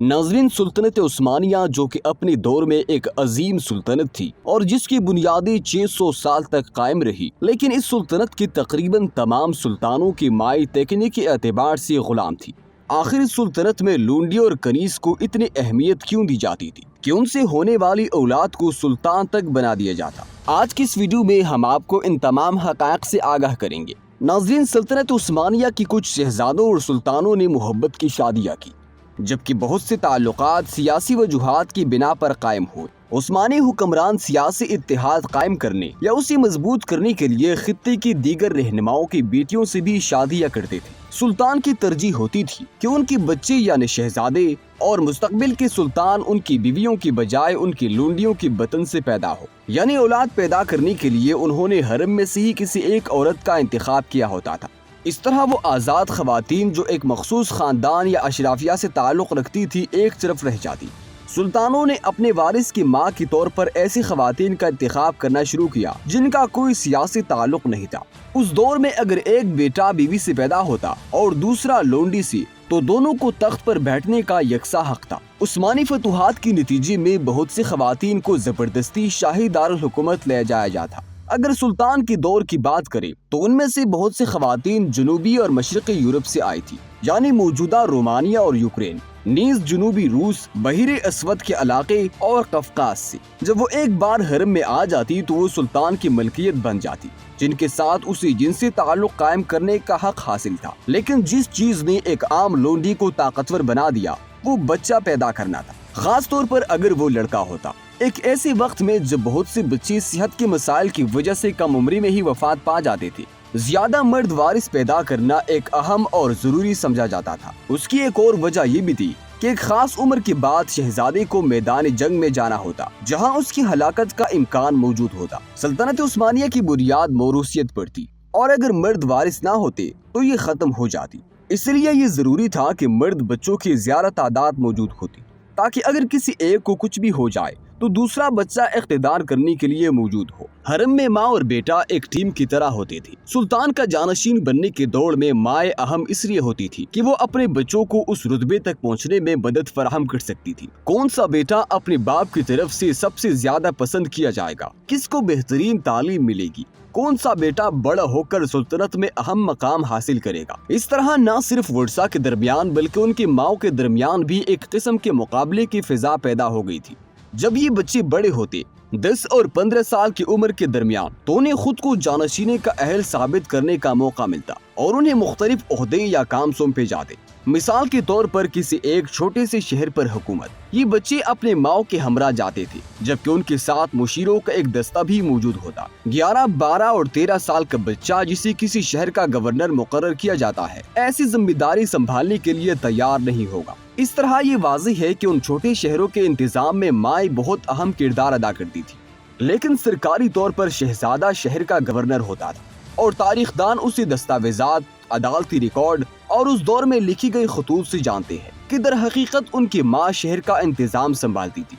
ناظرین، سلطنت عثمانیہ جو کہ اپنے دور میں ایک عظیم سلطنت تھی اور جس کی بنیادیں 600 سال تک قائم رہی، لیکن اس سلطنت کی تقریباً تمام سلطانوں کی مائی تکنیکی اعتبار سے غلام تھی۔ آخر اس سلطنت میں لونڈی اور کنیز کو اتنی اہمیت کیوں دی جاتی تھی کہ ان سے ہونے والی اولاد کو سلطان تک بنا دیا جاتا؟ آج کی اس ویڈیو میں ہم آپ کو ان تمام حقائق سے آگاہ کریں گے۔ ناظرین، سلطنت عثمانیہ کی کچھ شہزادوں اور سلطانوں نے محبت کی شادیاں کی، جبکہ بہت سے تعلقات سیاسی وجوہات کی بنا پر قائم ہوئے۔ عثمانی حکمران سیاسی اتحاد قائم کرنے یا اسے مضبوط کرنے کے لیے خطے کی دیگر رہنماؤں کی بیٹیوں سے بھی شادیاں کرتے تھے۔ سلطان کی ترجیح ہوتی تھی کہ ان کے بچے یعنی شہزادے اور مستقبل کے سلطان ان کی بیویوں کی بجائے ان کی لونڈیوں کی بطن سے پیدا ہو، یعنی اولاد پیدا کرنے کے لیے انہوں نے حرم میں سے ہی کسی ایک عورت کا انتخاب کیا ہوتا تھا۔ اس طرح وہ آزاد خواتین جو ایک مخصوص خاندان یا اشرافیہ سے تعلق رکھتی تھی ایک طرف رہ جاتی۔ سلطانوں نے اپنے وارث کی ماں کے طور پر ایسی خواتین کا انتخاب کرنا شروع کیا جن کا کوئی سیاسی تعلق نہیں تھا۔ اس دور میں اگر ایک بیٹا بیوی سے پیدا ہوتا اور دوسرا لونڈی سے، تو دونوں کو تخت پر بیٹھنے کا یکساں حق تھا۔ عثمانی فتوحات کے نتیجے میں بہت سی خواتین کو زبردستی شاہی دارالحکومت لے جایا جاتا۔ اگر سلطان کے دور کی بات کریں تو ان میں سے بہت سی خواتین جنوبی اور مشرقی یورپ سے آئی تھی، یعنی موجودہ رومانیہ اور یوکرین، نیز جنوبی روس، بحر اسود کے علاقے اور قفقاز سے۔ جب وہ ایک بار حرم میں آ جاتی تو وہ سلطان کی ملکیت بن جاتی، جن کے ساتھ اسے جنسی تعلق قائم کرنے کا حق حاصل تھا۔ لیکن جس چیز نے ایک عام لونڈی کو طاقتور بنا دیا وہ بچہ پیدا کرنا تھا، خاص طور پر اگر وہ لڑکا ہوتا۔ ایک ایسے وقت میں جب بہت سے بچے صحت کے مسائل کی وجہ سے کم عمری میں ہی وفات پا جاتے تھے، زیادہ مرد وارث پیدا کرنا ایک اہم اور ضروری سمجھا جاتا تھا۔ اس کی ایک اور وجہ یہ بھی تھی کہ ایک خاص عمر کے بعد شہزادے کو میدان جنگ میں جانا ہوتا، جہاں اس کی ہلاکت کا امکان موجود ہوتا۔ سلطنت عثمانیہ کی بنیاد موروثیت پر تھی، اور اگر مرد وارث نہ ہوتے تو یہ ختم ہو جاتی۔ اس لیے یہ ضروری تھا کہ مرد بچوں کی زیادہ تعداد موجود ہوتی، تاکہ اگر کسی ایک کو کچھ بھی ہو جائے تو دوسرا بچہ اقتدار کرنے کے لیے موجود ہو۔ حرم میں ماں اور بیٹا ایک ٹیم کی طرح ہوتے تھے۔ سلطان کا جانشین بننے کے دوڑ میں مائیں اہم اس لیے ہوتی تھی کہ وہ اپنے بچوں کو اس رتبے تک پہنچنے میں مدد فراہم کر سکتی تھی۔ کون سا بیٹا اپنے باپ کی طرف سے سب سے زیادہ پسند کیا جائے گا، کس کو بہترین تعلیم ملے گی، کون سا بیٹا بڑا ہو کر سلطنت میں اہم مقام حاصل کرے گا۔ اس طرح نہ صرف ورثاء کے درمیان بلکہ ان کی ماؤں کے درمیان بھی ایک قسم کے مقابلے کی فضا پیدا ہو گئی تھی۔ جب یہ بچے بڑے ہوتے 10 اور 15 سال کی عمر کے درمیان، تو انہیں خود کو جانشینے کا اہل ثابت کرنے کا موقع ملتا اور انہیں مختلف عہدے یا کام سونپے جاتے۔ مثال کے طور پر کسی ایک چھوٹے سے شہر پر حکومت، یہ بچے اپنے ماؤں کے ہمراہ جاتے تھے، جبکہ ان کے ساتھ مشیروں کا ایک دستہ بھی موجود ہوتا۔ 11، 12 اور 13 سال کا بچہ جسے کسی شہر کا گورنر مقرر کیا جاتا ہے، ایسی ذمہ داری سنبھالنے کے لیے تیار نہیں ہوگا۔ اس طرح یہ واضح ہے کہ ان چھوٹے شہروں کے انتظام میں مائیں بہت اہم کردار ادا کرتی تھی، لیکن سرکاری طور پر شہزادہ شہر کا گورنر ہوتا تھا، اور تاریخ دان اسے دستاویزات، عدالتی ریکارڈ اور اس دور میں لکھی گئی خطوط سے جانتے ہیں کہ در حقیقت ان کی ماں شہر کا انتظام سنبھالتی تھی۔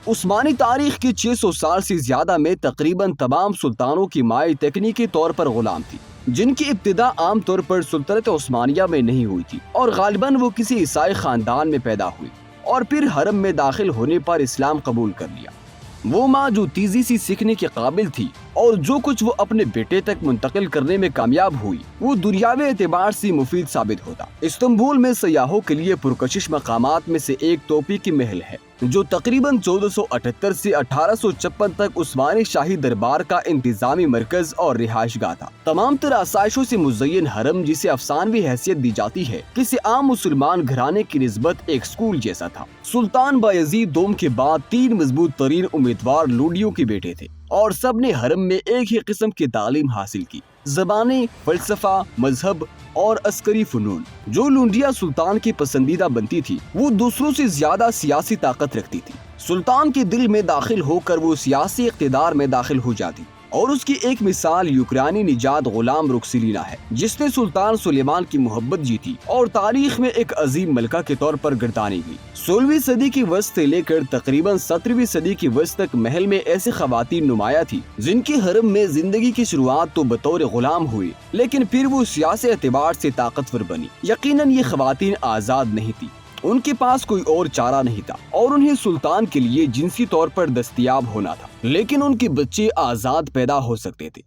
عثمانی تاریخ کے 600 سال سے زیادہ میں تقریباً تمام سلطانوں کی مائیں تکنیکی طور پر غلام تھی، جن کی ابتدا عام طور پر سلطنت عثمانیہ میں نہیں ہوئی تھی، اور غالباً وہ کسی عیسائی خاندان میں پیدا ہوئی اور پھر حرم میں داخل ہونے پر اسلام قبول کر لیا۔ وہ ماں جو تیزی سے سیکھنے کے قابل تھی اور جو کچھ وہ اپنے بیٹے تک منتقل کرنے میں کامیاب ہوئی وہ دنیاوی اعتبار سے مفید ثابت ہوتا۔ استنبول میں سیاحوں کے لیے پرکشش مقامات میں سے ایک توپی کی محل ہے، جو تقریباً 1478 سے 1856 تک عثمانی شاہی دربار کا انتظامی مرکز اور رہائش گاہ تھا۔ تمام تر آسائشوں سے مزین حرم، جسے افسانوی حیثیت دی جاتی ہے، کسی عام مسلمان گھرانے کی نسبت ایک سکول جیسا تھا۔ سلطان بایزید دوم کے بعد 3 مضبوط ترین امیدوار لونڈیوں کے بیٹے تھے، اور سب نے حرم میں ایک ہی قسم کی تعلیم حاصل کی: زبانیں، فلسفہ، مذہب اور عسکری فنون۔ جو لونڈیا سلطان کی پسندیدہ بنتی تھی وہ دوسروں سے زیادہ سیاسی طاقت رکھتی تھی۔ سلطان کے دل میں داخل ہو کر وہ سیاسی اقتدار میں داخل ہو جاتی، اور اس کی ایک مثال یوکرانی نژاد غلام رکسیلینا ہے، جس نے سلطان سلیمان کی محبت جیتی اور تاریخ میں ایک عظیم ملکہ کے طور پر گردانی گئی۔ 16ویں صدی کی وسط سے لے کر تقریباً 17ویں صدی کی وسط تک محل میں ایسی خواتین نمایاں تھی جن کی حرم میں زندگی کی شروعات تو بطور غلام ہوئی، لیکن پھر وہ سیاسی اعتبار سے طاقتور بنی۔ یقیناً یہ خواتین آزاد نہیں تھی ان کے پاس کوئی اور چارہ نہیں تھا اور انہیں سلطان کے لیے جنسی طور پر دستیاب ہونا تھا، لیکن ان کے بچے آزاد پیدا ہو سکتے تھے۔